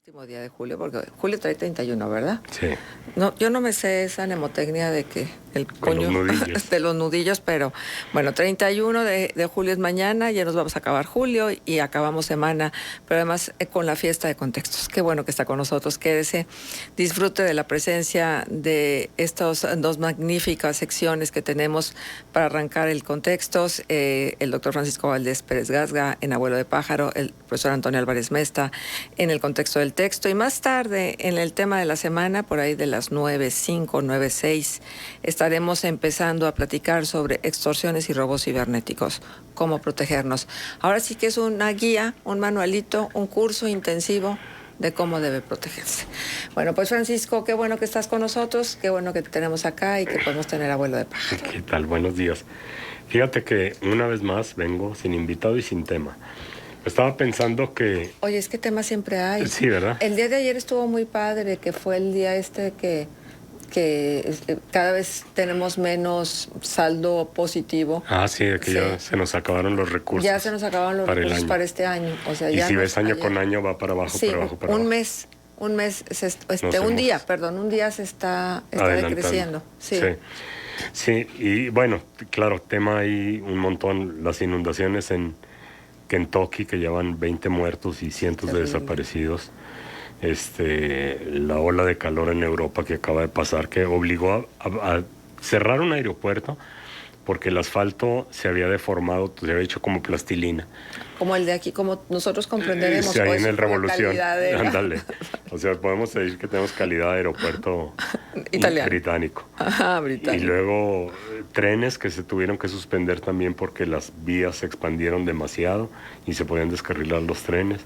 último día de julio, porque julio trae 31, ¿verdad? Sí. No, yo no me sé esa mnemotecnia de que el Con puño los nudillos. de los nudillos, pero bueno, 31 de julio es mañana, ya nos vamos a acabar julio y acabamos semana, pero además con la fiesta de contextos. Qué bueno que está con nosotros, quédese, disfrute de la presencia de estas dos magníficas secciones que tenemos para arrancar el contextos, el doctor Francisco Valdés Pérez Gasga en Abuelo de Pájaro, el profesor Antonio Álvarez Mesta en el contexto del texto, y más tarde en el tema de la semana, por ahí de las 9:05, 9:06, estaremos empezando a platicar sobre extorsiones y robos cibernéticos, cómo protegernos. Ahora sí que es una guía, un manualito, un curso intensivo de cómo debe protegerse. Bueno, pues Francisco, qué bueno que estás con nosotros, qué bueno que te tenemos acá y que podemos tener Abuelo de Pájaro. ¿Qué tal? Buenos días. Fíjate que una vez más vengo sin invitado y sin tema. Estaba pensando que... Oye, es que temas siempre hay. Sí, ¿verdad? El día de ayer estuvo muy padre, que fue el día que cada vez tenemos menos saldo positivo. Sí, de que ya se nos acabaron los recursos. Ya se nos acabaron los recursos para este año. O sea, y ya si ves año con año va para abajo, sí, para abajo, para un abajo. mes, un día se está decreciendo. Sí. Sí, y bueno, claro, tema ahí un montón, las inundaciones en Kentucky que llevan 20 muertos y cientos de desaparecidos. La ola de calor en Europa que acaba de pasar, que obligó a cerrar un aeropuerto porque el asfalto se había deformado, se había hecho como plastilina. Como el de aquí, como nosotros comprenderemos. Sí, ahí en el Revolución. De Ándale. O sea, podemos decir que tenemos calidad de aeropuerto italiano. Británico. Ajá, británico. Y luego trenes que se tuvieron que suspender también porque las vías se expandieron demasiado y se podían descarrilar los trenes.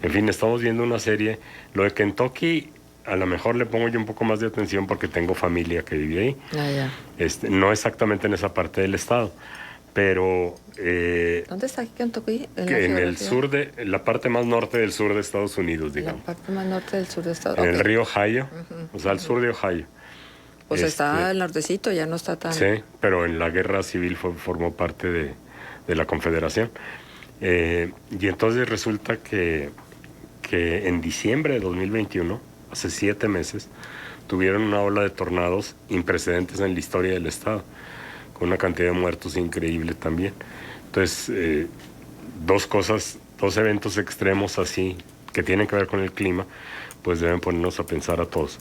En fin, estamos viendo una serie. Lo de Kentucky, a lo mejor le pongo yo un poco más de atención porque tengo familia que vive ahí. No exactamente en esa parte del estado, pero... ¿Dónde está aquí Kentucky? En el sur la parte más norte del sur de Estados Unidos, digamos. La parte más norte del sur de Estados Unidos. En el río Ohio, o sea, al sur de Ohio. Pues está al nortecito, ya no está tan... Sí, pero en la guerra civil formó parte de la Confederación. Y entonces resulta que en diciembre de 2021, hace 7 meses, tuvieron una ola de tornados imprecedentes en la historia del estado, con una cantidad de muertos increíble también. Entonces, dos eventos extremos así, que tienen que ver con el clima, pues deben ponernos a pensar a todos.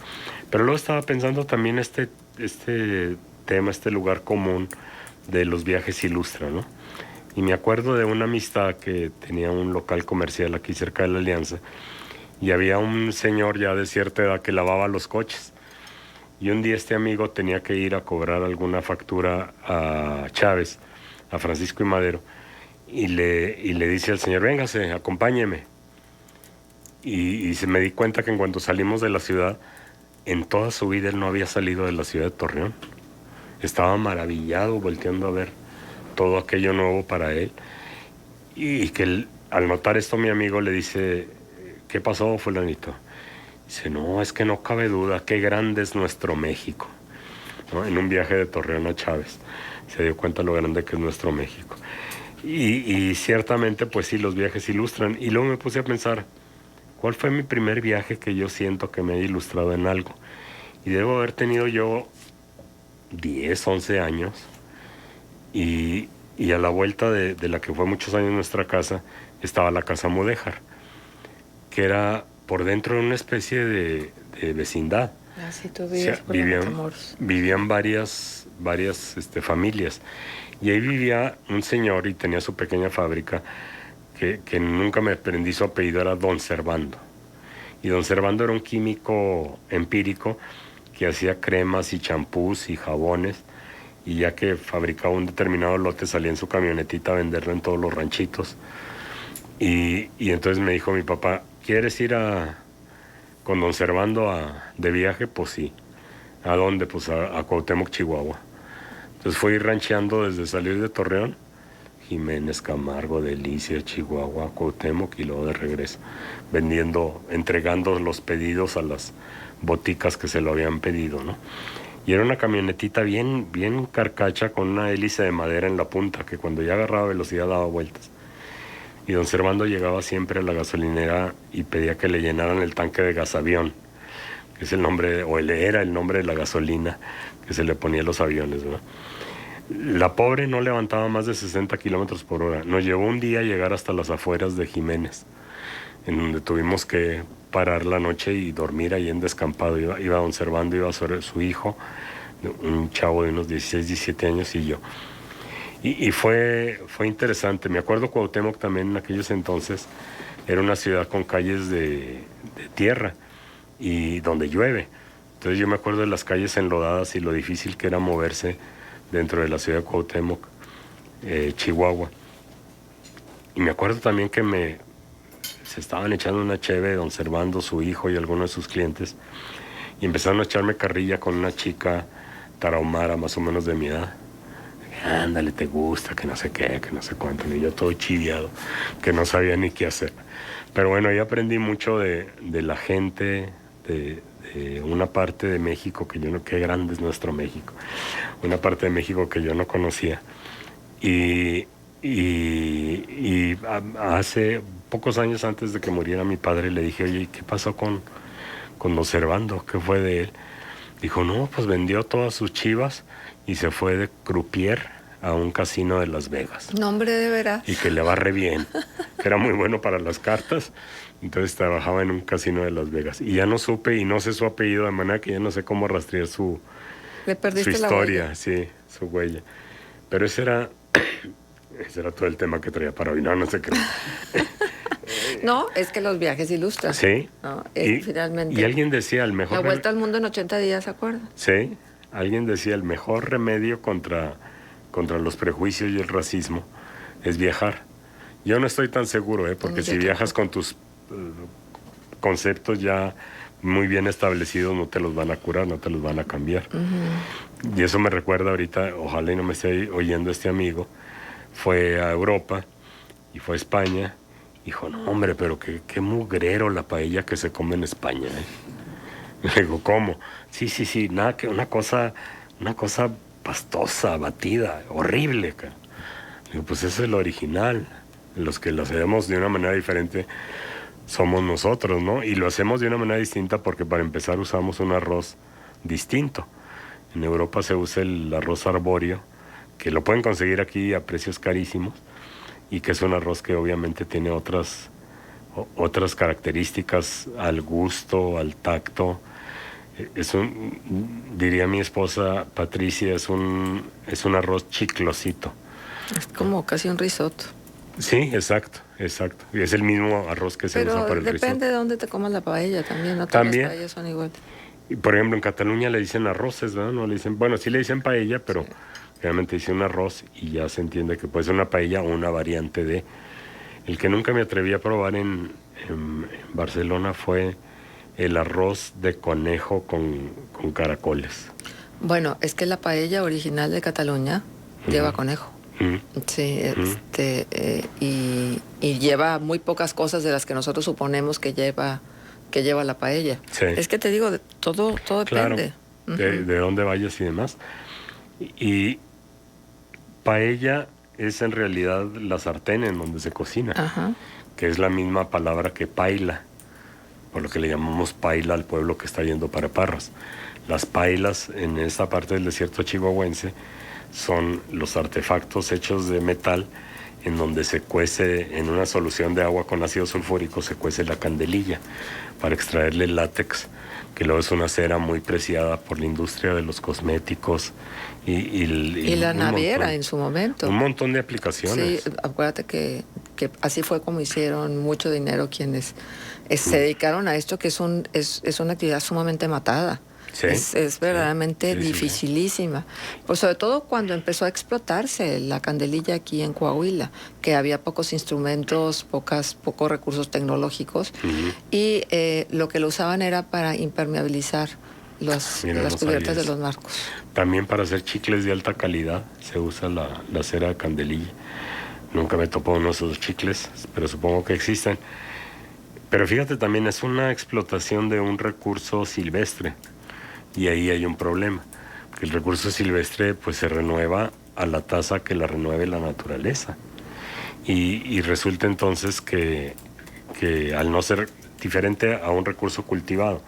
Pero luego estaba pensando también este tema, este lugar común de los viajes ilustra, ¿no? Y me acuerdo de una amistad que tenía un local comercial aquí cerca de la Alianza, y había un señor ya de cierta edad que lavaba los coches. Y un día este amigo tenía que ir a cobrar alguna factura a Chávez, a Francisco y Madero, y le dice al señor, véngase, acompáñeme. Y me di cuenta que en cuanto salimos de la ciudad, en toda su vida él no había salido de la ciudad de Torreón. Estaba maravillado volteando a ver todo aquello nuevo para él. Y que al notar esto mi amigo le dice, ¿qué pasó, fulanito? Dice, no, es que no cabe duda, qué grande es nuestro México, ¿no? En un viaje de Torreón a Chávez se dio cuenta lo grande que es nuestro México. Y ciertamente, pues sí, los viajes ilustran. Y luego me puse a pensar, ¿cuál fue mi primer viaje que yo siento que me ha ilustrado en algo? Y debo haber tenido yo 10, 11 años. Y a la vuelta de la que fue muchos años nuestra casa, estaba la Casa Mudéjar, que era por dentro de una especie de vecindad. Así tú vivías, o sea, vivían varias familias. Y ahí vivía un señor y tenía su pequeña fábrica que nunca me aprendí su apellido, era Don Servando. Y Don Servando era un químico empírico que hacía cremas y champús y jabones, y ya que fabricaba un determinado lote salía en su camionetita a venderlo en todos los ranchitos. Y entonces me dijo mi papá, ¿quieres ir con Don Servando de viaje? Pues sí. ¿A dónde? Pues a Cuauhtémoc, Chihuahua. Entonces fui rancheando desde salir de Torreón, Jiménez, Camargo, Delicia, Chihuahua, Cuauhtémoc, y luego de regreso, entregando los pedidos a las boticas que se lo habían pedido, ¿no? Y era una camionetita bien carcacha con una hélice de madera en la punta, que cuando ya agarraba velocidad daba vueltas. Y don Servando llegaba siempre a la gasolinera y pedía que le llenaran el tanque de gasavión, que es el nombre, era el nombre de la gasolina que se le ponía a los aviones, ¿verdad? La pobre no levantaba más de 60 kilómetros por hora. Nos llevó un día a llegar hasta las afueras de Jiménez, en donde tuvimos que parar la noche y dormir ahí en descampado. Iba don Servando, iba su hijo, un chavo de unos 16, 17 años, y yo. Y fue interesante. Me acuerdo Cuauhtémoc también en aquellos entonces era una ciudad con calles de tierra y donde llueve. Entonces yo me acuerdo de las calles enlodadas y lo difícil que era moverse dentro de la ciudad de Cuauhtémoc, Chihuahua. Y me acuerdo también que se estaban echando una cheve don Servando, su hijo y algunos de sus clientes, y empezaron a echarme carrilla con una chica tarahumara más o menos de mi edad. Ándale, te gusta, que no sé qué, que no sé cuánto. Y yo todo chiviado, que no sabía ni qué hacer. Pero bueno, ahí aprendí mucho de la gente, de una parte de México que yo no... Qué grande es nuestro México. Una parte de México que yo no conocía. Y hace pocos años antes de que muriera mi padre, le dije, oye, ¿qué pasó con don Servando? ¿Qué fue de él? Dijo, no, pues vendió todas sus chivas y se fue de croupier a un casino de Las Vegas. No, hombre, de veras. Y que le va re bien, que era muy bueno para las cartas. Entonces trabajaba en un casino de Las Vegas. Y ya no supe y no sé su apellido, de manera que ya no sé cómo rastrear su historia, la sí, su huella. Pero ese era todo el tema que traía para hoy. No sé qué. No, es que los viajes ilustran. Sí. ¿No? Finalmente. Y alguien decía, el mejor... La vuelta al mundo en 80 días, ¿se acuerdan? Sí. Alguien decía, el mejor remedio contra los prejuicios y el racismo es viajar. Yo no estoy tan seguro, porque si viajas con tus conceptos ya muy bien establecidos, no te los van a curar, no te los van a cambiar. Uh-huh. Y eso me recuerda ahorita, ojalá y no me esté oyendo este amigo, fue a Europa y fue a España. Dijo, no, hombre, pero qué mugrero la paella que se come en España, Le digo, ¿cómo? Sí, nada, que una cosa pastosa, batida, horrible. Digo, pues eso es lo original. Los que lo hacemos de una manera diferente somos nosotros, ¿no? Y lo hacemos de una manera distinta porque para empezar usamos un arroz distinto. En Europa se usa el arroz arbóreo, que lo pueden conseguir aquí a precios carísimos, y que es un arroz que obviamente tiene otras características al gusto, al tacto. Diría mi esposa Patricia, es un arroz chiclosito. Es como casi un risotto. Sí, exacto. Y es el mismo arroz que se usa para el risotto. Depende de dónde te comas la paella también, no todas también, las paellas son iguales. Y por ejemplo, en Cataluña le dicen arroces, ¿verdad? No le dicen, bueno, sí le dicen paella, pero sí, realmente dice un arroz y ya se entiende que puede ser una paella o una variante de... El que nunca me atreví a probar en Barcelona fue el arroz de conejo con caracoles. Bueno, es que la paella original de Cataluña lleva conejo. Sí, y lleva muy pocas cosas de las que nosotros suponemos que lleva la paella. Sí. Es que te digo, todo depende. Claro, de dónde vayas y demás. Y paella es en realidad la sartén en donde se cocina. Ajá. Que es la misma palabra que paila, por lo que le llamamos paila al pueblo que está yendo para Parras. Las pailas en esta parte del desierto chihuahuense son los artefactos hechos de metal en donde se cuece en una solución de agua con ácido sulfúrico, se cuece la candelilla para extraerle el látex, que luego es una cera muy preciada por la industria de los cosméticos y la naviera en su momento. Un montón de aplicaciones. Sí, acuérdate que así fue como hicieron mucho dinero quienes se dedicaron a esto, que es una actividad sumamente matada. Sí, es verdaderamente dificilísima. Pues sobre todo cuando empezó a explotarse la candelilla aquí en Coahuila, que había pocos instrumentos, pocos recursos tecnológicos, y lo que lo usaban era para impermeabilizar las cubiertas de los marcos. También para hacer chicles de alta calidad se usa la cera de candelilla. Nunca me topó uno de esos chicles, pero supongo que existen. Pero fíjate, también es una explotación de un recurso silvestre. Y ahí hay un problema, que el recurso silvestre pues se renueva a la tasa que la renueve la naturaleza. Y resulta entonces que al no ser diferente a un recurso cultivado,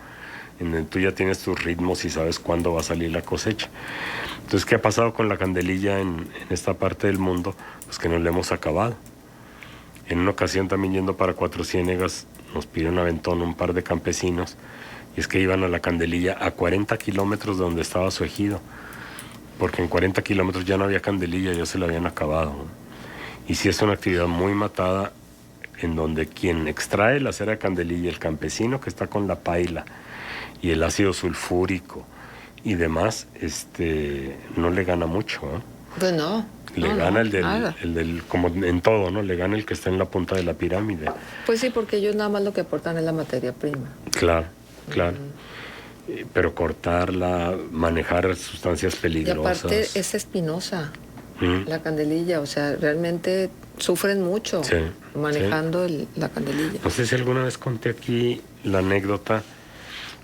en el tú ya tienes tus ritmos y sabes cuándo va a salir la cosecha. Entonces, ¿qué ha pasado con la candelilla en esta parte del mundo? Pues que no la hemos acabado. En una ocasión también yendo para Cuatro Ciénegas nos pidió un aventón un par de campesinos, y es que iban a la candelilla a 40 kilómetros de donde estaba su ejido, porque en 40 kilómetros ya no había candelilla, ya se la habían acabado, ¿no? Y sí es una actividad muy matada, en donde quien extrae la cera de candelilla, el campesino que está con la paila y el ácido sulfúrico y demás, no le gana mucho, ¿eh? Pues no. Le gana el del, como en todo, ¿no? Le gana el que está en la punta de la pirámide. Pues sí, porque ellos nada más lo que aportan es la materia prima. Claro, claro. Pero cortarla, manejar sustancias Y peligrosas. aparte es espinosa la candelilla, o sea, realmente sufren mucho manejando la candelilla. No sé si alguna vez conté aquí la anécdota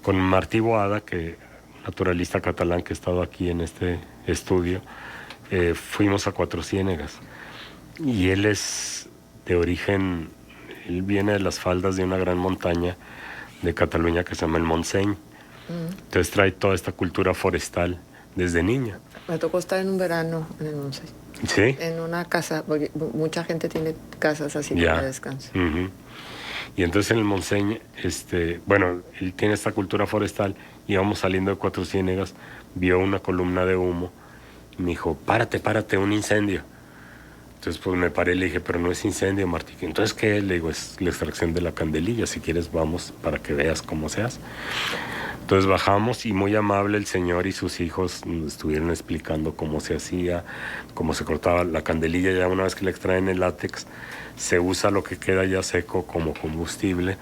con Martí Boada, que naturalista catalán que ha estado aquí en este estudio. Fuimos a Cuatro Ciénegas y él es de origen, él viene de las faldas de una gran montaña de Cataluña que se llama el Montseny. Entonces trae toda esta cultura forestal desde niño. Me tocó estar en un verano en el Montseny. ¿Sí? En una casa, porque mucha gente tiene casas así para descanso. Y entonces en el Montseny, bueno, él tiene esta cultura forestal, íbamos saliendo de Cuatro Ciénegas, vio una columna de humo, y me dijo, párate, un incendio. Entonces pues me paré y le dije, pero no es incendio, Martí. Entonces, ¿qué? Le digo, es la extracción de la candelilla, si quieres vamos para que veas cómo se hace. Entonces bajamos y muy amable el señor y sus hijos nos estuvieron explicando cómo se hacía, cómo se cortaba la candelilla. Ya una vez que le extraen el látex, se usa lo que queda ya seco como combustible.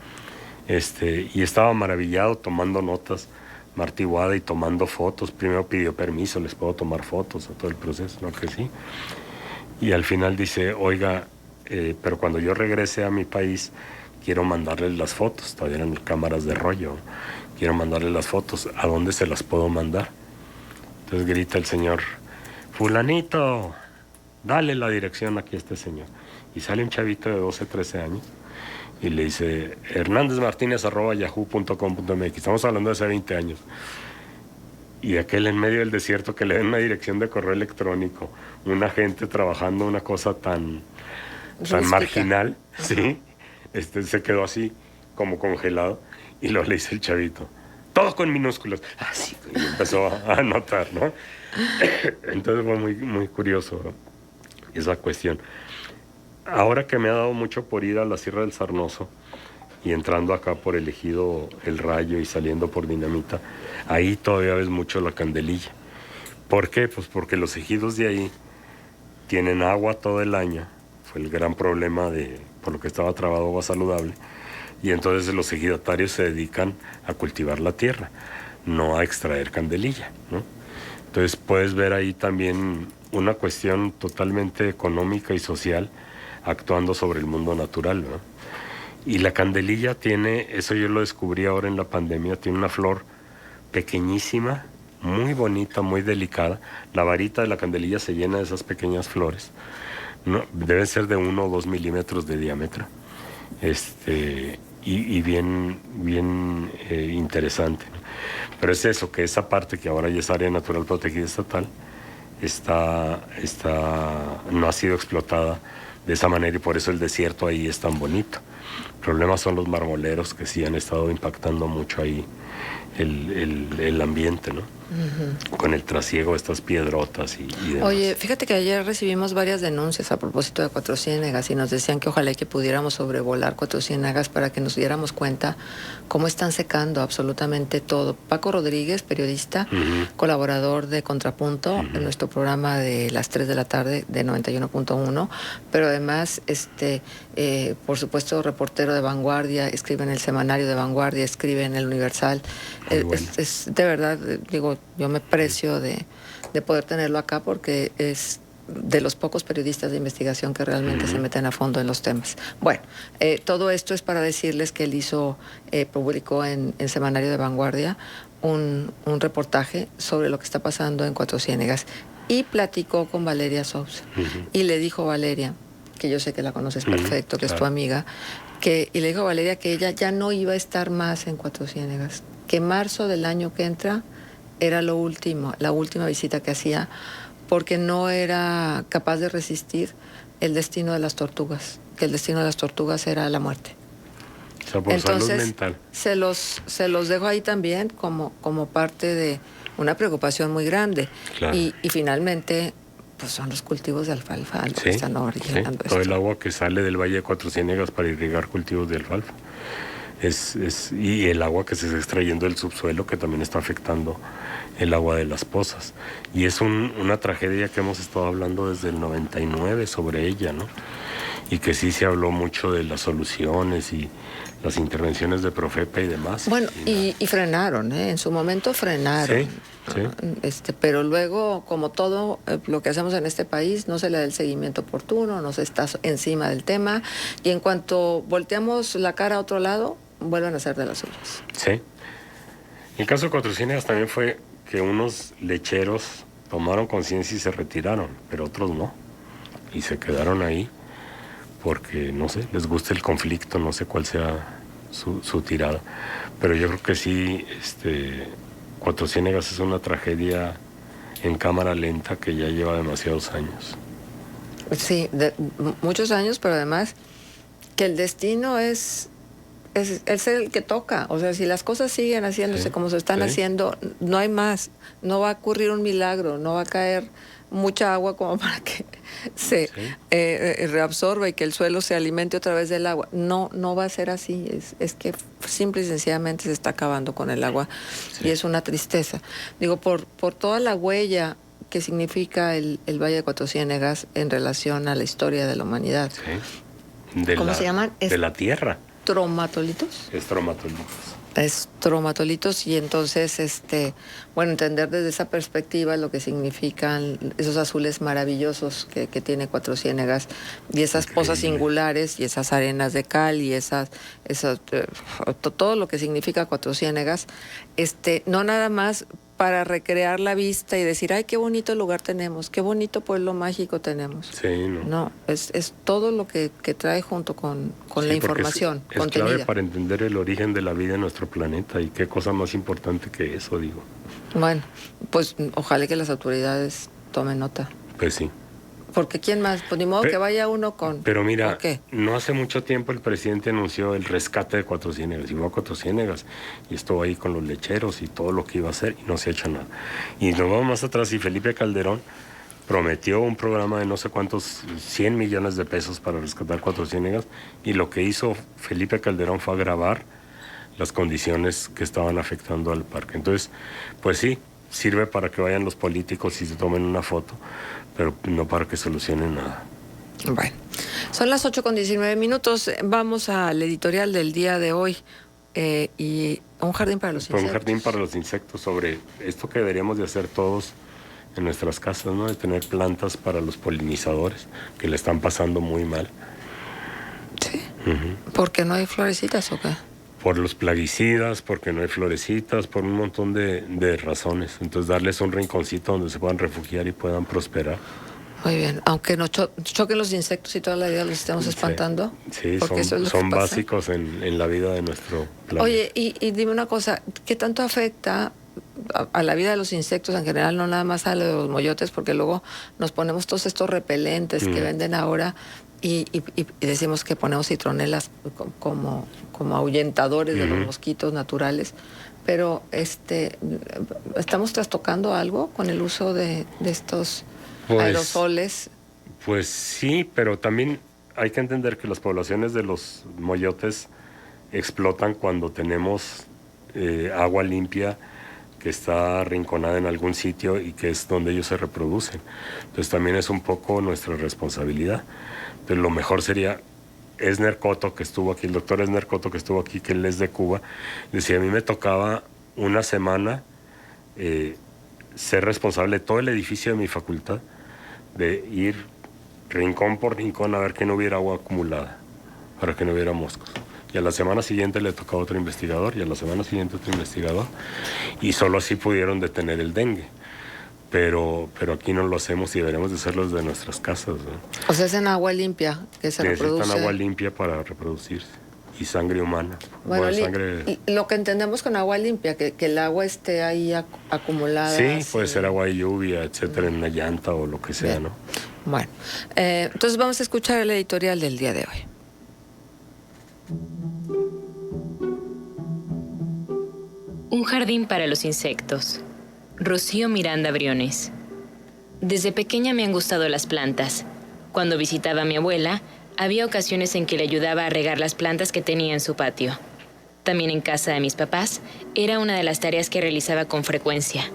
Y estaba maravillado tomando notas, Martí Boada, y tomando fotos. Primero pidió permiso, les puedo tomar fotos a todo el proceso, ¿no? Que sí. Y al final dice, oiga, pero cuando yo regrese a mi país, quiero mandarles las fotos. Todavía eran cámaras de rollo. Quiero mandarles las fotos. ¿A dónde se las puedo mandar? Entonces grita el señor, fulanito, dale la dirección aquí a este señor. Y sale un chavito de 12, 13 años y le dice, hernandezmartinez@yahoo.com.mx. Estamos hablando de hace 20 años. Y aquel en medio del desierto que le den una dirección de correo electrónico, una gente trabajando una cosa tan marginal, ¿sí? Se quedó así, como congelado, y luego le dice el chavito, todo con minúsculas. Así, y empezó a anotar, ¿no? Entonces fue muy, muy curioso, ¿no? Esa cuestión. Ahora que me ha dado mucho por ir a la Sierra del Sarnoso y entrando acá por el ejido El Rayo y saliendo por Dinamita, ahí todavía ves mucho la candelilla. ¿Por qué? Pues porque los ejidos de ahí tienen agua todo el año. Fue el gran problema por lo que estaba trabado Agua Saludable. Y entonces los ejidatarios se dedican a cultivar la tierra, no a extraer candelilla, ¿no? Entonces puedes ver ahí también una cuestión totalmente económica y social actuando sobre el mundo natural, ¿no? Y la candelilla tiene, eso yo lo descubrí ahora en la pandemia, tiene una flor pequeñísima, muy bonita, muy delicada. La varita de la candelilla se llena de esas pequeñas flores, ¿no? Deben ser de 1 o 2 milímetros de diámetro. Y bien interesante, ¿no? Pero es eso, que esa parte que ahora ya es área natural protegida estatal, no ha sido explotada de esa manera, y por eso el desierto ahí es tan bonito. El problema son los marmoleros, que sí han estado impactando mucho ahí el ambiente, ¿no? Con el trasiego de estas piedrotas y demás. Oye, fíjate que ayer recibimos varias denuncias a propósito de Cuatro Ciénegas y nos decían que ojalá que pudiéramos sobrevolar Cuatro Ciénegas para que nos diéramos cuenta cómo están secando absolutamente todo. Paco Rodríguez, periodista, colaborador de Contrapunto, en nuestro programa de las 3 de la tarde de 91.1, pero además, por supuesto, reportero de Vanguardia, escribe en el semanario de Vanguardia, escribe en el Universal. Bueno. Es de verdad, digo, yo me precio de poder tenerlo acá porque es de los pocos periodistas de investigación que realmente se meten a fondo en los temas. Bueno, todo esto es para decirles que él publicó en el semanario de Vanguardia un reportaje sobre lo que está pasando en Cuatro Ciénegas y platicó con Valeria Sousa y le dijo, Valeria, que yo sé que la conoces perfecto, que es tu amiga, y le dijo a Valeria que ella ya no iba a estar más en Cuatro Ciénegas, que marzo del año que entra era la última visita que hacía, porque no era capaz de resistir el destino de las tortugas, que el destino de las tortugas era la muerte. O sea, por Entonces, salud mental. Se los dejo ahí también como parte de una preocupación muy grande. Claro. Y finalmente, pues son los cultivos de alfalfa lo que están originando esto. Todo el agua que sale del Valle de Cuatro Ciénegas para irrigar cultivos de alfalfa. Y el agua que se está extrayendo del subsuelo, que también está afectando el agua de las pozas. Y es una tragedia que hemos estado hablando desde el 99 sobre ella, ¿no? Y que sí se habló mucho de las soluciones y las intervenciones de Profepa y demás. Bueno, y frenaron, ¿eh? En su momento frenaron. Sí. Pero luego, como todo lo que hacemos en este país, no se le da el seguimiento oportuno, no se está encima del tema, y en cuanto volteamos la cara a otro lado, vuelven a ser de las suyas. Sí. El caso de Cuatro Ciénegas también fue que unos lecheros tomaron conciencia y se retiraron, pero otros no. Y se quedaron ahí porque, no sé, les gusta el conflicto, no sé cuál sea su tirada. Pero yo creo que sí, Cuatro Ciénegas es una tragedia en cámara lenta que ya lleva demasiados años. Sí, muchos años, pero además que el destino es el que toca. O sea, si las cosas siguen haciéndose como se están haciendo, no hay más. No va a ocurrir un milagro, no va a caer mucha agua como para que se reabsorba y que el suelo se alimente otra vez del agua. No va a ser así. Es que simple y sencillamente se está acabando con el agua y es una tristeza. Digo, por toda la huella que significa el Valle de Cuatro Ciénegas en relación a la historia de la humanidad. Sí. ¿Cómo se llaman? De la tierra. ¿Tromatolitos? Es Tromatolitos, y entonces, entender desde esa perspectiva lo que significan esos azules maravillosos que tiene Cuatro Ciénegas, y esas pozas singulares, y esas arenas de cal, y todo lo que significa Cuatro Ciénegas, no nada más para recrear la vista y decir, ay, qué bonito lugar tenemos, qué bonito pueblo mágico tenemos. Sí, no. No, es todo lo que trae junto con la información es contenida. clave para entender el origen de la vida en nuestro planeta, y qué cosa más importante que eso, digo. Bueno, pues ojalá que las autoridades tomen nota. Pues sí. Porque ¿quién más? Pues ni modo que vaya uno con... Pero mira, ¿qué? No hace mucho tiempo el presidente anunció el rescate de Cuatro Ciénegas, y fue a Cuatro Ciénegas, y estuvo ahí con los lecheros y todo lo que iba a hacer, y no se ha hecho nada. Y nos vamos más atrás, y Felipe Calderón prometió un programa de no sé cuántos 100 millones de pesos para rescatar Cuatro Ciénegas, y lo que hizo Felipe Calderón fue agravar las condiciones que estaban afectando al parque. Entonces, pues sí, sirve para que vayan los políticos y se tomen una foto, pero no para que solucionen nada. Bueno, son las 8:19. Vamos al editorial del día de hoy, y un jardín para los insectos. Un jardín para los insectos, sobre esto que deberíamos de hacer todos en nuestras casas, ¿no? De tener plantas para los polinizadores, que le están pasando muy mal. Sí. ¿Por qué no hay florecitas o qué? Por los plaguicidas, porque no hay florecitas, por un montón de razones. Entonces, darles un rinconcito donde se puedan refugiar y puedan prosperar. Muy bien, aunque nos choquen los insectos y toda la vida los estamos espantando. Sí, son básicos en la vida de nuestro planeta. Oye, y dime una cosa, ¿qué tanto afecta a la vida de los insectos en general, no nada más a los moyotes? Porque luego nos ponemos todos estos repelentes que venden ahora y decimos que ponemos citronelas como ahuyentadores de los mosquitos naturales, pero ¿estamos trastocando algo con el uso de estos aerosoles? Pues sí, pero también hay que entender que las poblaciones de los moyotes explotan cuando tenemos agua limpia que está arrinconada en algún sitio y que es donde ellos se reproducen. Entonces también es un poco nuestra responsabilidad. Entonces lo mejor sería, Esner Coto, que estuvo aquí, el doctor Esner Coto, que estuvo aquí, que él es de Cuba, decía, a mí me tocaba una semana ser responsable de todo el edificio de mi facultad, de ir rincón por rincón a ver que no hubiera agua acumulada, para que no hubiera moscos. Y a la semana siguiente le tocaba otro investigador, y a la semana siguiente otro investigador, y solo así pudieron detener el dengue. pero aquí no lo hacemos y deberíamos de hacerlo de nuestras casas, ¿no? O sea, es en agua limpia que se Necesitan reproduce. agua limpia para reproducirse y sangre humana. Bueno, Sangre... lo que entendemos con agua limpia, que el agua esté ahí acumulada. Sí, así. puede ser agua de lluvia, etcétera, en una llanta o lo que sea, Bien. ¿no? Bueno, entonces vamos a escuchar el editorial del día de hoy. Un jardín para los insectos. Rocío Miranda Briones. Desde pequeña me han gustado las plantas. Cuando visitaba a mi abuela, había ocasiones en que le ayudaba a regar las plantas que tenía en su patio. También en casa de mis papás, era una de las tareas que realizaba con frecuencia.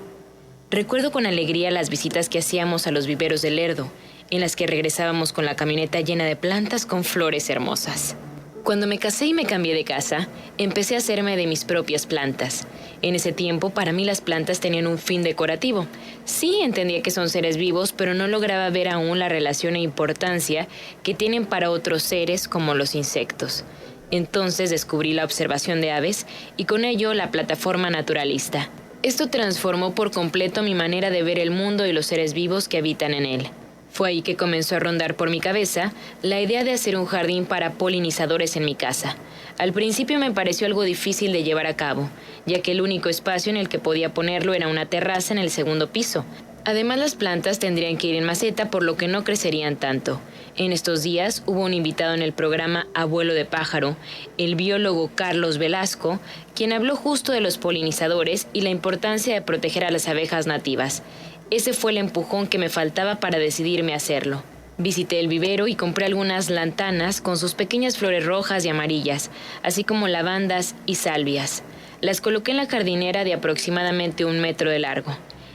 Recuerdo con alegría las visitas que hacíamos a los viveros del Lerdo, en las que regresábamos con la camioneta llena de plantas con flores hermosas. Cuando me casé y me cambié de casa, empecé a hacerme de mis propias plantas. En ese tiempo, para mí las plantas tenían un fin decorativo. Sí entendía que son seres vivos, pero no lograba ver aún la relación e importancia que tienen para otros seres como los insectos. Entonces descubrí la observación de aves y con ello la plataforma naturalista. Esto transformó por completo mi manera de ver el mundo y los seres vivos que habitan en él. Fue ahí que comenzó a rondar por mi cabeza la idea de hacer un jardín para polinizadores en mi casa. Al principio me pareció algo difícil de llevar a cabo, ya que el único espacio en el que podía ponerlo era una terraza en el segundo piso. Además, las plantas tendrían que ir en maceta, por lo que no crecerían tanto. En estos días hubo un invitado en el programa Abuelo de Pájaro, el biólogo Carlos Velasco, quien habló justo de los polinizadores y la importancia de proteger a las abejas nativas. Ese fue el empujón que me faltaba para decidirme a hacerlo. Visité el vivero y compré algunas lantanas con sus pequeñas flores rojas y amarillas, así como lavandas y salvias. Las coloqué en la jardinera de aproximadamente 1 metro de largo.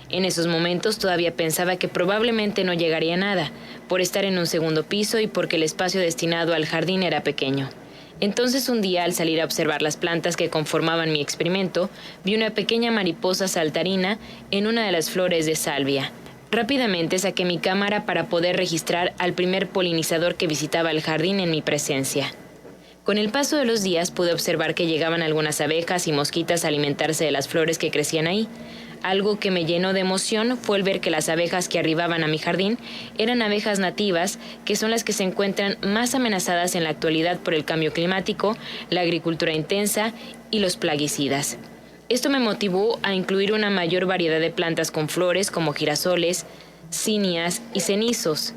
En esos momentos todavía pensaba que probablemente no llegaría a nada, por estar en un segundo piso y porque el espacio destinado al jardín era pequeño. Entonces un día, al salir a observar las plantas que conformaban mi experimento, vi una pequeña mariposa saltarina en una de las flores de salvia. Rápidamente saqué mi cámara para poder registrar al primer polinizador que visitaba el jardín en mi presencia. Con el paso de los días pude observar que llegaban algunas abejas y mosquitas a alimentarse de las flores que crecían ahí. Algo que me llenó de emoción fue el ver que las abejas que arribaban a mi jardín eran abejas nativas, que son las que se encuentran más amenazadas en la actualidad por el cambio climático, la agricultura intensa y los plaguicidas. Esto me motivó a incluir una mayor variedad de plantas con flores como girasoles, zinnias y cenizos.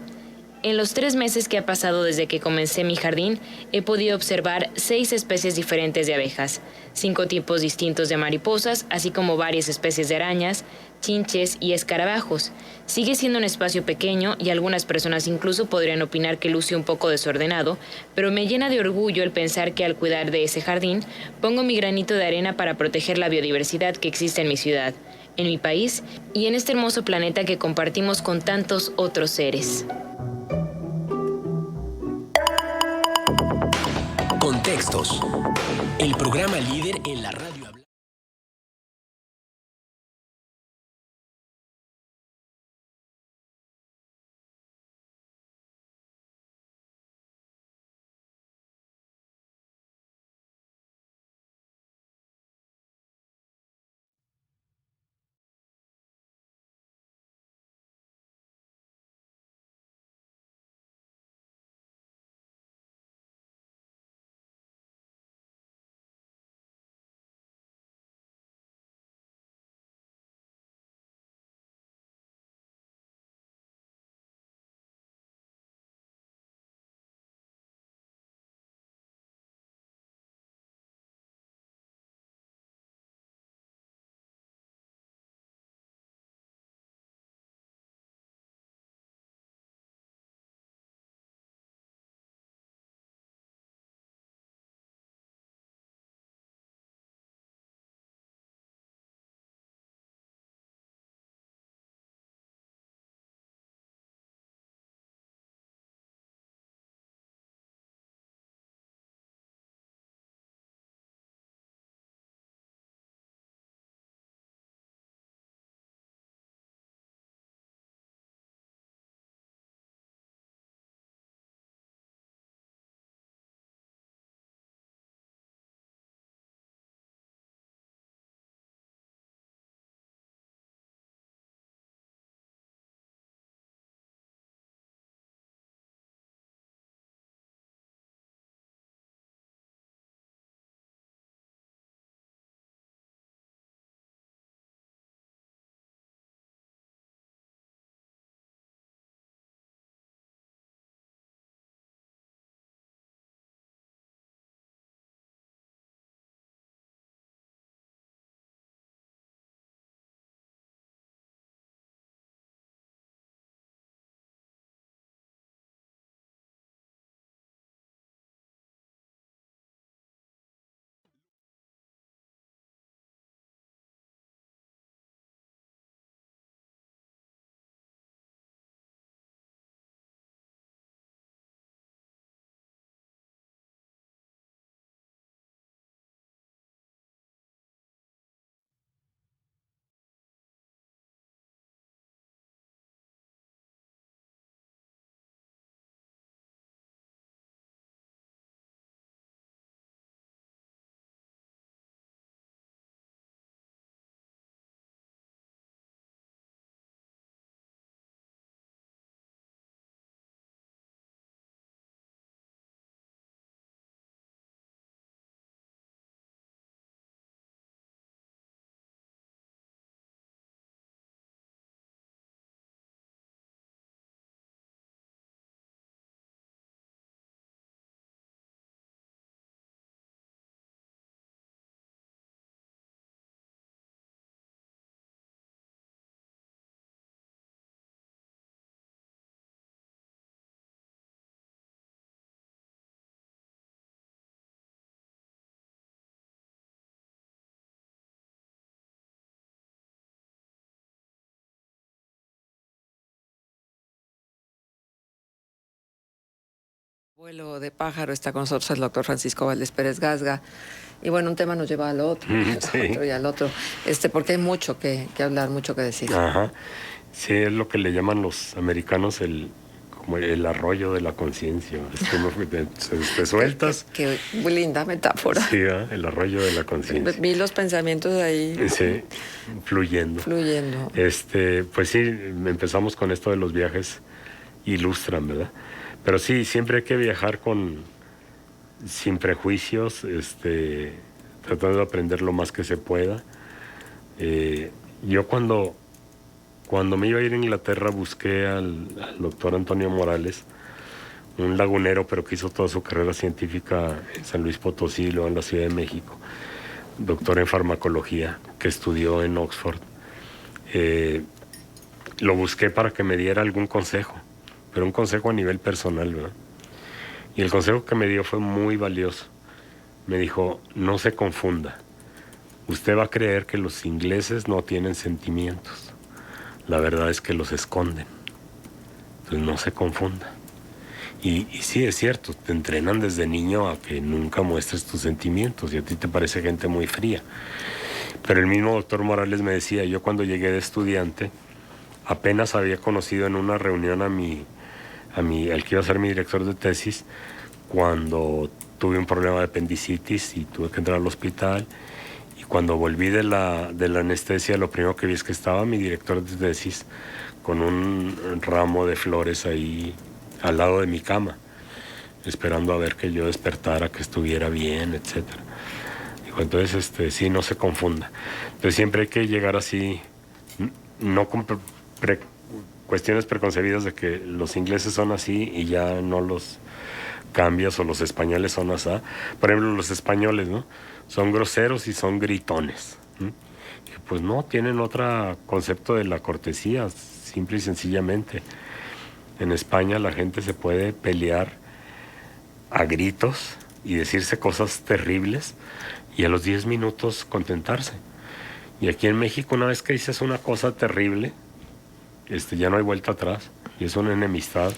En los 3 meses que ha pasado desde que comencé mi jardín, he podido observar 6 especies diferentes de abejas, 5 tipos distintos de mariposas, así como varias especies de arañas, chinches y escarabajos. Sigue siendo un espacio pequeño y algunas personas incluso podrían opinar que luce un poco desordenado, pero me llena de orgullo el pensar que al cuidar de ese jardín, pongo mi granito de arena para proteger la biodiversidad que existe en mi ciudad, en mi país y en este hermoso planeta que compartimos con tantos otros seres. Contextos. El programa líder en la radio. Vuelo de pájaro está con nosotros el doctor Francisco Valdés Pérez Gasga. Y bueno, un tema nos lleva al otro, Sí. al otro y al otro, porque hay mucho que hablar, mucho que decir. Ajá. Sí, es lo que le llaman los americanos como el arroyo de la conciencia. Es como que te sueltas. Qué muy linda metáfora. Sí, el arroyo de la conciencia. Vi los pensamientos ahí Sí, fluyendo. fluyendo. Pues sí, empezamos con esto de los viajes, ilustran, ¿verdad? Pero sí, siempre hay que viajar sin prejuicios, tratando de aprender lo más que se pueda. Yo cuando me iba a ir a Inglaterra busqué al doctor Antonio Morales, un lagunero, pero que hizo toda su carrera científica en San Luis Potosí y luego en la Ciudad de México, doctor en farmacología, que estudió en Oxford. Lo busqué para que me diera algún consejo, pero un consejo a nivel personal, ¿verdad? Y el consejo que me dio fue muy valioso. Me dijo, no se confunda. Usted va a creer que los ingleses no tienen sentimientos. La verdad es que los esconden. Entonces no se confunda. Y sí, es cierto, te entrenan desde niño a que nunca muestres tus sentimientos y a ti te parece gente muy fría. Pero el mismo doctor Morales me decía, yo cuando llegué de estudiante, apenas había conocido en una reunión al que iba a ser mi director de tesis, cuando tuve un problema de apendicitis y tuve que entrar al hospital. Y cuando volví de la anestesia, lo primero que vi es que estaba mi director de tesis con un ramo de flores ahí al lado de mi cama, esperando a ver que yo despertara, que estuviera bien, etc. Digo, entonces, sí, no se confunda. Entonces siempre hay que llegar así, no con cuestiones preconcebidas de que los ingleses son así y ya no los cambias, o los españoles son así. Por ejemplo, los españoles, ¿no? Son groseros y son gritones. Y pues no, tienen otro concepto de la cortesía, simple y sencillamente. En España la gente se puede pelear a gritos y decirse cosas terribles y a los 10 minutos contentarse. Y aquí en México, una vez que dices una cosa terrible, ya no hay vuelta atrás, y es una enemistad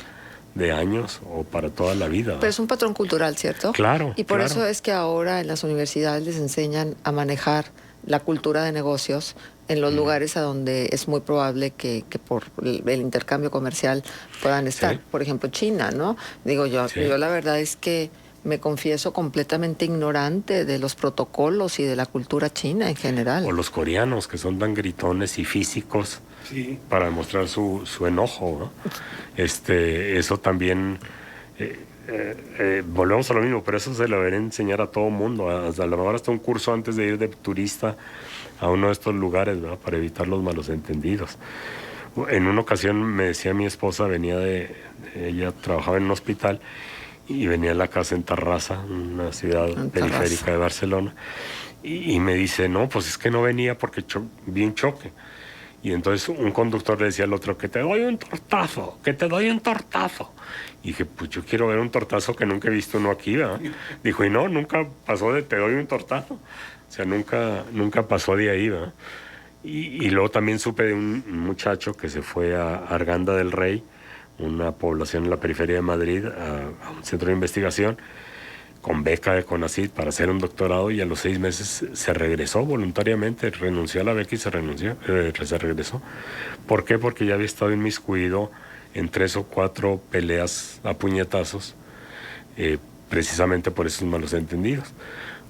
de años o para toda la vida. Pero es un patrón cultural, ¿cierto? Claro. Y por claro. eso es que ahora en las universidades les enseñan a manejar la cultura de negocios en los lugares a donde es muy probable que por el intercambio comercial puedan estar. Sí. Por ejemplo, China, ¿no? Digo, yo la verdad es que me confieso completamente ignorante de los protocolos y de la cultura china en general. O los coreanos, que son tan gritones y físicos, sí, para demostrar su enojo, ¿no? Eso también, volvemos a lo mismo, pero eso se lo debería enseñar a todo mundo, a lo mejor hasta un curso antes de ir de turista a uno de estos lugares, ¿verdad? Para evitar los malos entendidos. En una ocasión me decía mi esposa, ella trabajaba en un hospital, y venía a la casa en Tarrasa, una ciudad periférica de Barcelona, y me dice, no, pues es que no venía porque vi un choque. Y entonces un conductor le decía al otro, que te doy un tortazo, que te doy un tortazo. Y dije, pues yo quiero ver un tortazo que nunca he visto uno aquí, ¿verdad? Dijo, y no, nunca pasó de te doy un tortazo. O sea, nunca pasó de ahí, ¿verdad? Y luego también supe de un muchacho que se fue a Arganda del Rey, una población en la periferia de Madrid, a un centro de investigación, con beca de CONACYT para hacer un doctorado, y a los 6 meses se regresó voluntariamente, renunció a la beca y se regresó. ¿Por qué? Porque ya había estado inmiscuido en 3 o 4 peleas a puñetazos, precisamente por esos malos entendidos.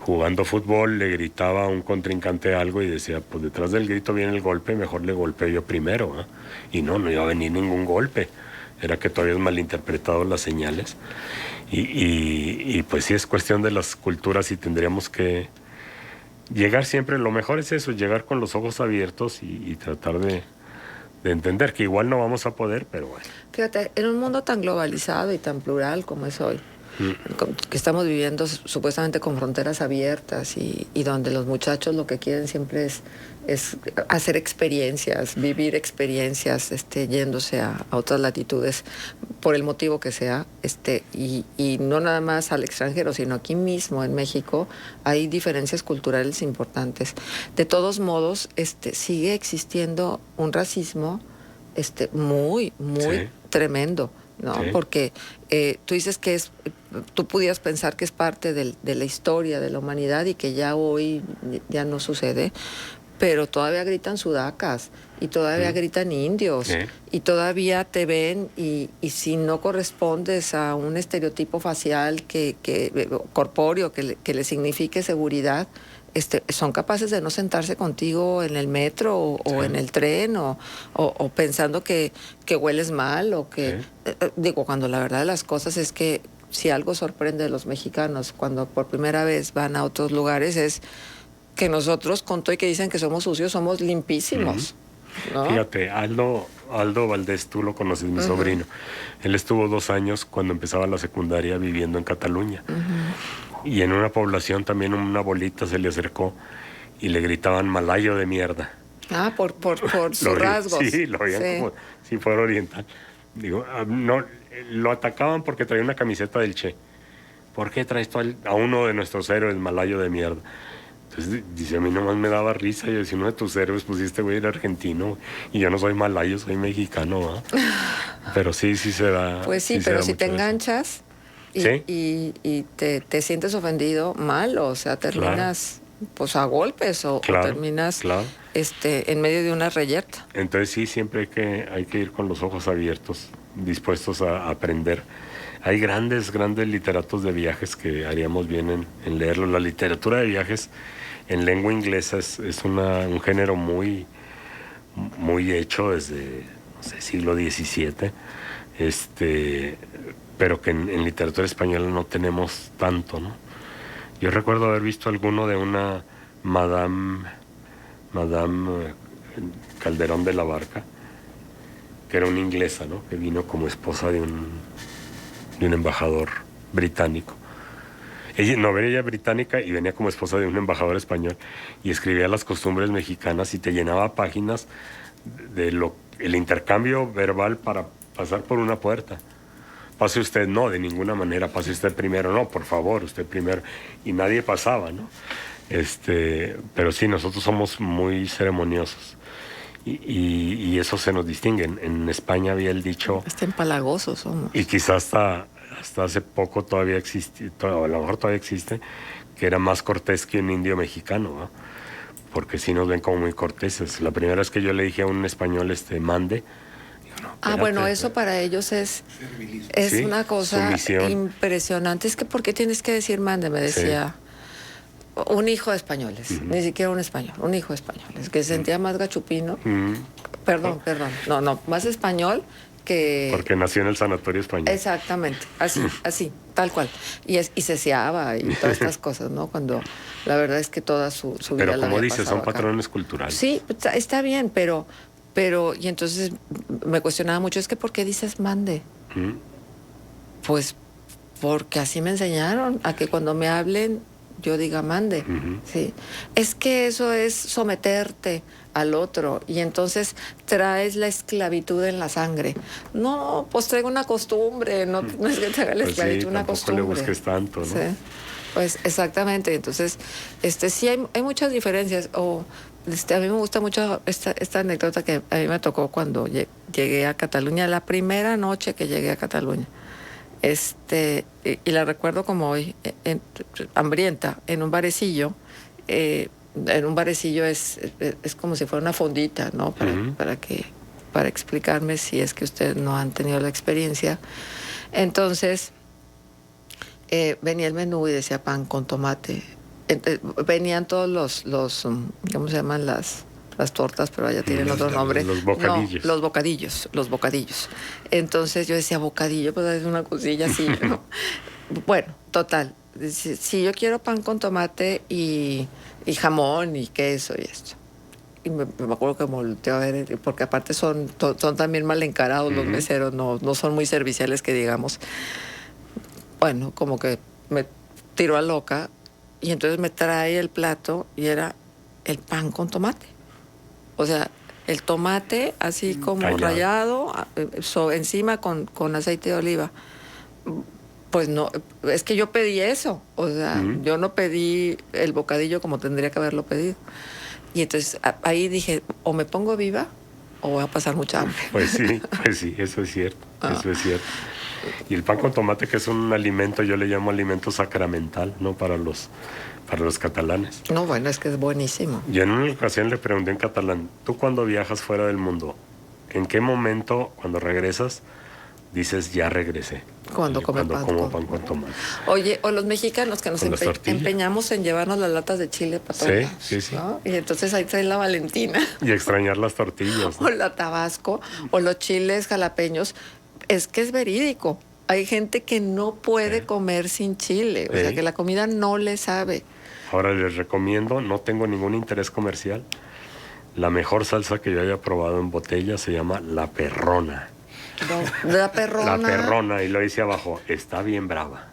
Jugando fútbol le gritaba a un contrincante algo y decía, pues detrás del grito viene el golpe, mejor le golpeo yo primero, ¿eh? Y no iba a venir ningún golpe. Era que todavía es malinterpretado las señales. Y pues sí, es cuestión de las culturas, y tendríamos que llegar siempre, lo mejor es eso, llegar con los ojos abiertos y tratar de entender que igual no vamos a poder, pero bueno. Fíjate, en un mundo tan globalizado y tan plural como es hoy, que estamos viviendo supuestamente con fronteras abiertas y donde los muchachos lo que quieren siempre es hacer experiencias, vivir experiencias, yéndose a otras latitudes por el motivo que sea, y no nada más al extranjero, sino aquí mismo en México hay diferencias culturales importantes. De todos modos, sigue existiendo un racismo muy Sí. tremendo ¿no? Sí. Porque tú dices que tú pudieras pensar que es parte de la historia de la humanidad y que ya hoy ya no sucede, pero todavía gritan sudacas y todavía gritan indios Sí. y todavía te ven y si no correspondes a un estereotipo facial corpóreo que le signifique seguridad, son capaces de no sentarse contigo en el metro o en el tren o pensando que hueles mal o que... Sí. Digo, cuando la verdad de las cosas es que si algo sorprende a los mexicanos cuando por primera vez van a otros lugares es que nosotros, con todo y que dicen que somos sucios, somos limpísimos, ¿no? Fíjate, Aldo Valdés, tú lo conoces, mi sobrino. Él estuvo 2 años cuando empezaba la secundaria viviendo en Cataluña. Y en una población también una bolita se le acercó y le gritaban malayo de mierda. Ah, por sus rasgos. Sí, lo veían como si fuera oriental. Digo, no, lo atacaban porque traía una camiseta del Che. ¿Por qué traes tú a uno de nuestros héroes malayo de mierda? Entonces, dice, a mí nomás me daba risa. Yo decía, uno de tus héroes, pues este güey era argentino. Y yo no soy malayo, soy mexicano, ¿va? Pero sí se da. Pues sí, pero si te enganchas y te sientes ofendido, mal, o sea, terminas pues a golpes o terminas en medio de una reyerta. Entonces sí, siempre hay que ir con los ojos abiertos, dispuestos a aprender. Hay grandes literatos de viajes que haríamos bien en leerlo. La literatura de viajes en lengua inglesa es un género muy hecho desde, no sé, siglo XVII, pero que en literatura española no tenemos tanto, ¿no? Yo recuerdo haber visto alguno de una Madame Calderón de la Barca, que era una inglesa, ¿no? Que vino como esposa de un embajador británico. Ella británica y venía como esposa de un embajador español y escribía las costumbres mexicanas y te llenaba páginas el intercambio verbal para pasar por una puerta. Pase usted, no, de ninguna manera, pase usted primero, no, por favor, usted primero. Y nadie pasaba, ¿no? Pero sí, nosotros somos muy ceremoniosos y eso se nos distingue. En España había el dicho... Hasta empalagosos somos. Y quizás hasta hace poco todavía existe, o a lo mejor todavía existe, que era más cortés que un indio mexicano, ¿no? Porque sí nos ven como muy corteses. La primera vez que yo le dije a un español, mande... Bueno, eso para ellos es una cosa sumisión. Impresionante. Es que, ¿por qué tienes que decir mande? Me decía un hijo de españoles, ni siquiera un español, un hijo de españoles, que se sentía más gachupino. Perdón, no, más español que... Porque nació en el sanatorio español. Exactamente, así, tal cual. Y ceseaba y todas estas cosas, ¿no? Cuando la verdad es que toda su vida Pero la como había dices, pasado son acá. patrones culturales. Sí, está bien, pero y entonces me cuestionaba mucho, es que ¿por qué dices mande? Pues porque así me enseñaron, a que cuando me hablen yo diga mande. Sí. Es que eso es someterte al otro y entonces traes la esclavitud en la sangre. No, pues traigo una costumbre, no es que traiga la esclavitud, una costumbre. No le busques tanto, ¿no? Sí. Pues exactamente, entonces sí hay muchas diferencias. A mí me gusta mucho esta anécdota que a mí me tocó cuando llegué a Cataluña, la primera noche que llegué a Cataluña. Y la recuerdo como hoy, hambrienta, en un barecillo. En un barecillo es como si fuera una fondita, ¿no? Para explicarme si es que ustedes no han tenido la experiencia. Entonces, venía el menú y decía pan con tomate. Venían todos los ¿cómo se llaman las tortas? Pero allá tienen otro nombre. Los bocadillos. No, los bocadillos. Entonces yo decía, bocadillo, pues es una cosilla así, ¿no? Bueno, total. Si yo quiero pan con tomate y jamón y queso y esto. Y me acuerdo que volteé a ver, porque aparte son también mal encarados los meseros, no son muy serviciales que digamos. Bueno, como que me tiró a loca y entonces me trae el plato y era el pan con tomate. O sea, el tomate así como rallado encima con aceite de oliva. Pues no, es que yo pedí eso. O sea, yo no pedí el bocadillo como tendría que haberlo pedido. Y entonces ahí dije, o me pongo viva o voy a pasar mucha hambre. Pues sí, eso es cierto, eso es cierto. Y el pan con tomate, que es un alimento, yo le llamo alimento sacramental, ¿no? Para los catalanes. No, bueno, es que es buenísimo. Yo en una ocasión le pregunté en catalán, ¿tú cuando viajas fuera del mundo, en qué momento, cuando regresas, dices, ya regresé? Cuando como pan con tomate. Oye, o los mexicanos que nos empeñamos en llevarnos las latas de chile para todos. Sí. ¿No? Y entonces ahí trae la Valentina. Y extrañar las tortillas, ¿no? O la Tabasco, o los chiles jalapeños. Es que es verídico. Hay gente que no puede comer sin chile. O sea, que la comida no le sabe. Ahora les recomiendo, no tengo ningún interés comercial, la mejor salsa que yo haya probado en botella se llama La Perrona. La Perrona. La Perrona, y lo dice abajo, está bien brava.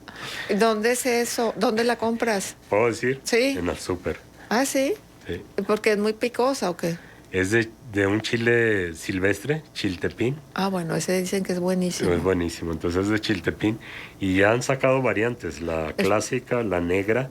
¿Dónde es eso? ¿Dónde la compras? ¿Puedo decir? Sí. En el súper. ¿Ah, sí? Sí. ¿Porque es muy picosa o qué? Es de un chile silvestre, chiltepín. Ah, bueno, ese dicen que es buenísimo. Es buenísimo, entonces es de chiltepín. Y ya han sacado variantes, la clásica, la negra,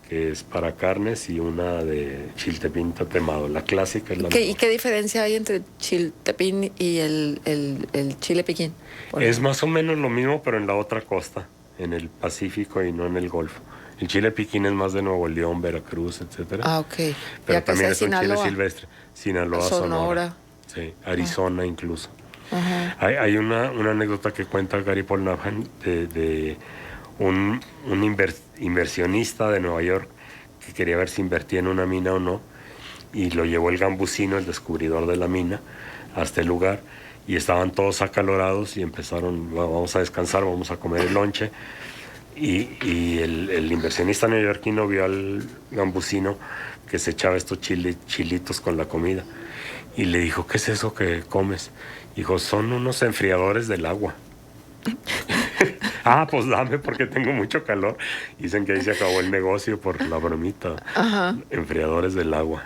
que es para carnes, y una de chiltepín tatemado. La clásica es la mejor. ¿Y qué diferencia hay entre chiltepín y el chile piquín? Es más o menos lo mismo, pero en la otra costa, en el Pacífico y no en el Golfo. El chile piquín es más de Nuevo León, Veracruz, etcétera. Ah, ok. Pero también es un chile silvestre. Sinaloa, Sonora. Sí, Arizona incluso. Ajá. Hay una anécdota que cuenta Gary Polnahan de un inversionista de Nueva York que quería ver si invertía en una mina o no, y lo llevó el gambusino, el descubridor de la mina, hasta el lugar, y estaban todos acalorados y empezaron, vamos a descansar, vamos a comer el lonche, y el inversionista neoyorquino vio al gambusino que se echaba estos chilitos con la comida, y le dijo, ¿qué es eso que comes? Dijo, son unos enfriadores del agua. Ah, pues dame porque tengo mucho calor. Dicen que ahí se acabó el negocio por la bromita. Ajá. Enfriadores del agua.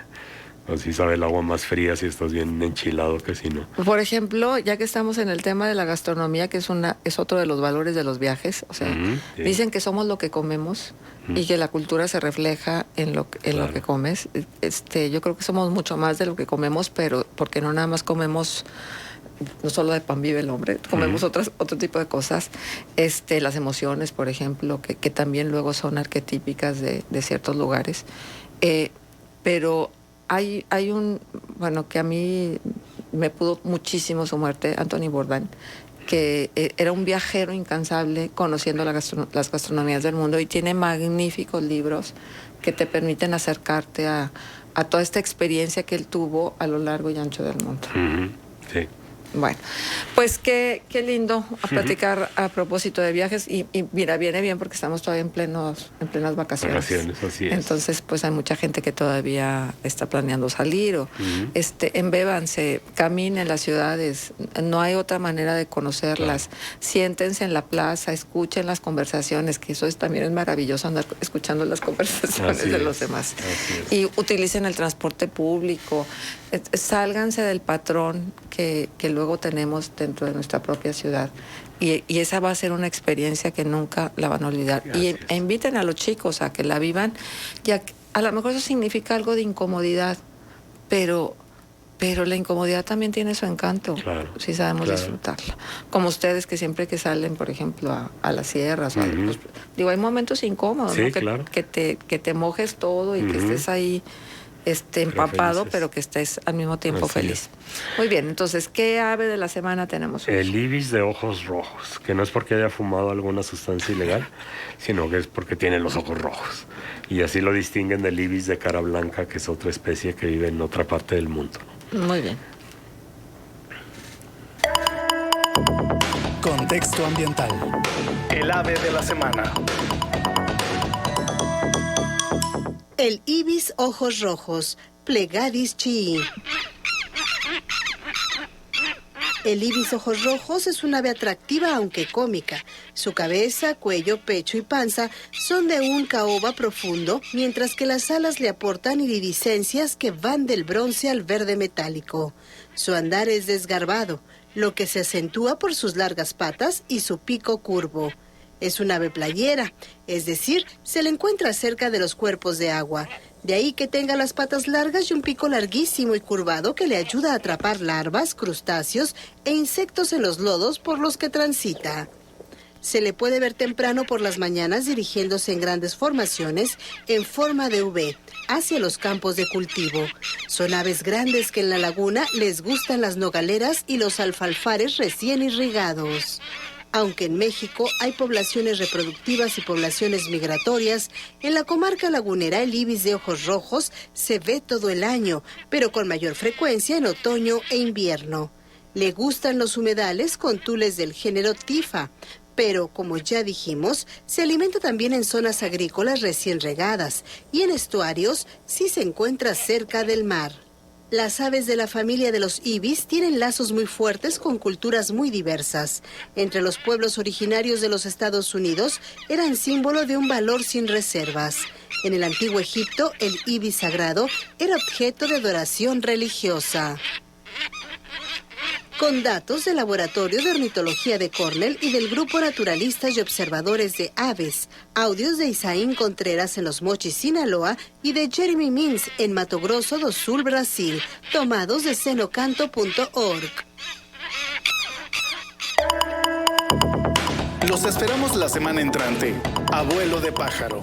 Así sabe el agua más fría si estás bien enchilado que si no. Por ejemplo, ya que estamos en el tema de la gastronomía, que es otro de los valores de los viajes, o sea, Sí. dicen que somos lo que comemos y que la cultura se refleja en lo que comes. Yo creo que somos mucho más de lo que comemos, pero porque no nada más comemos, no solo de pan vive el hombre, comemos otro tipo de cosas. Las emociones, por ejemplo, que también luego son arquetípicas de ciertos lugares. Pero hay bueno, que a mí me pudo muchísimo su muerte, Anthony Bourdain, que era un viajero incansable conociendo las gastronomías del mundo, y tiene magníficos libros que te permiten acercarte a toda esta experiencia que él tuvo a lo largo y ancho del mundo. Sí. Bueno, pues qué lindo a platicar a propósito de viajes, y mira, viene bien porque estamos todavía en plenas vacaciones. Así es. Entonces, pues hay mucha gente que todavía está planeando salir, o embébanse, caminen en las ciudades, no hay otra manera de conocerlas. Claro. Siéntense en la plaza, escuchen las conversaciones, que eso también es maravilloso, andar escuchando las conversaciones de los demás. Y utilicen el transporte público, sálganse del patrón que luego tenemos dentro de nuestra propia ciudad, y esa va a ser una experiencia que nunca la van a olvidar. E inviten a los chicos a que la vivan, y a lo mejor eso significa algo de incomodidad, pero la incomodidad también tiene su encanto, si sabemos disfrutarla. Como ustedes, que siempre que salen, por ejemplo, a las sierras, pues, hay momentos incómodos, ¿no? Que te mojes todo y que estés ahí empapado, pero que estés al mismo tiempo feliz. Muy bien, entonces, ¿qué ave de la semana tenemos hoy? El ibis de ojos rojos, que no es porque haya fumado alguna sustancia ilegal, sino que es porque tiene los ojos rojos. Y así lo distinguen del ibis de cara blanca, que es otra especie que vive en otra parte del mundo. Muy bien. Contexto ambiental. El ave de la semana. El ibis ojos rojos, Plegades chii. El ibis ojos rojos es un ave atractiva aunque cómica. Su cabeza, cuello, pecho y panza son de un caoba profundo, mientras que las alas le aportan iridiscencias que van del bronce al verde metálico. Su andar es desgarbado, lo que se acentúa por sus largas patas y su pico curvo. Es un ave playera, es decir, se le encuentra cerca de los cuerpos de agua. De ahí que tenga las patas largas y un pico larguísimo y curvado que le ayuda a atrapar larvas, crustáceos e insectos en los lodos por los que transita. Se le puede ver temprano por las mañanas dirigiéndose en grandes formaciones en forma de V hacia los campos de cultivo. Son aves grandes que en la laguna les gustan las nogaleras y los alfalfares recién irrigados. Aunque en México hay poblaciones reproductivas y poblaciones migratorias, en la comarca lagunera el ibis de ojos rojos se ve todo el año, pero con mayor frecuencia en otoño e invierno. Le gustan los humedales con tules del género Tifa, pero, como ya dijimos, se alimenta también en zonas agrícolas recién regadas y en estuarios si se encuentra cerca del mar. Las aves de la familia de los ibis tienen lazos muy fuertes con culturas muy diversas. Entre los pueblos originarios de los Estados Unidos eran símbolo de un valor sin reservas. En el antiguo Egipto, el ibis sagrado era objeto de adoración religiosa. Con datos del Laboratorio de Ornitología de Cornell y del Grupo Naturalistas y Observadores de Aves, audios de Isaín Contreras en Los Mochis, Sinaloa, y de Jeremy Mins en Mato Grosso do Sul, Brasil, tomados de cenocanto.org. Los esperamos la semana entrante. Abuelo de pájaro.